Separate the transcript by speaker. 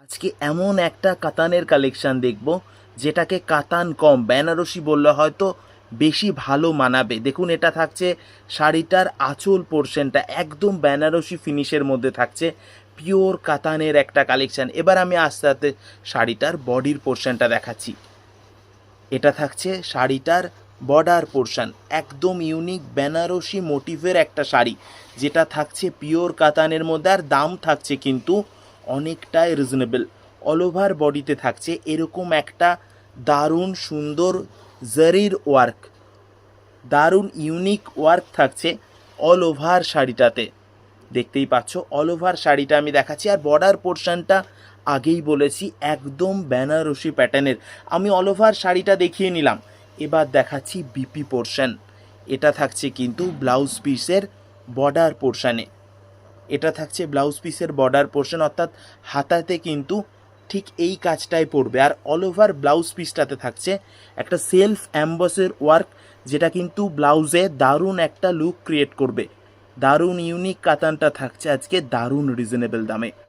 Speaker 1: আজকে এমন একটা কাতানের কালেকশন দেখব যেটাকে কাতান কম বেনারসি বললে হয়তো বেশি ভালো মানাবে। দেখুন, এটা থাকছে শাড়িটার আঁচল পোর্শনটা একদম বেনারসি ফিনিশের মধ্যে থাকছে, পিওর কাতানের একটা কালেকশন। এবার আমি আস্তে আস্তে শাড়িটার বডির পোর্শনটা দেখাচ্ছি। এটা থাকছে শাড়িটার বর্ডার পোর্শন, একদম ইউনিক বেনারসি মোটিভের একটা শাড়ি, যেটা থাকছে পিওর কাতানের মধ্যে। আর দাম থাকছে কিন্তু অনেকটাই রিজনেবল। অল ওভার বডিতে থাকছে এরকম একটা দারুণ সুন্দর জারির ওয়ার্ক, দারুণ ইউনিক ওয়ার্ক থাকছে অল ওভার শাড়িটাতে। দেখতেই পাচ্ছ অল ওভার শাড়িটা আমি দেখাচ্ছি। আর বর্ডার পোর্শনটা আগেই বলেছি একদম বেনারসি প্যাটার্নের। আমি অল ওভার শাড়িটা দেখিয়ে নিলাম, এবার দেখাচ্ছি বিপি পোর্শন। এটা থাকছে কিন্তু ব্লাউজ পিসের বর্ডার পোর্শনে, এটা থাকছে ব্লাউজ পিসের বর্ডার পোর্শন, অর্থাৎ হাতাতে কিন্তু ঠিক এই কাজটাই পড়বে। আর অল ওভার ব্লাউজ পিসটাতে থাকছে একটা সেলফ অ্যাম্বসের ওয়ার্ক, যেটা কিন্তু ব্লাউজে দারুণ একটা লুক ক্রিয়েট করবে। দারুণ ইউনিক কাতানটা থাকছে আজকে দারুণ রিজনেবল দামে।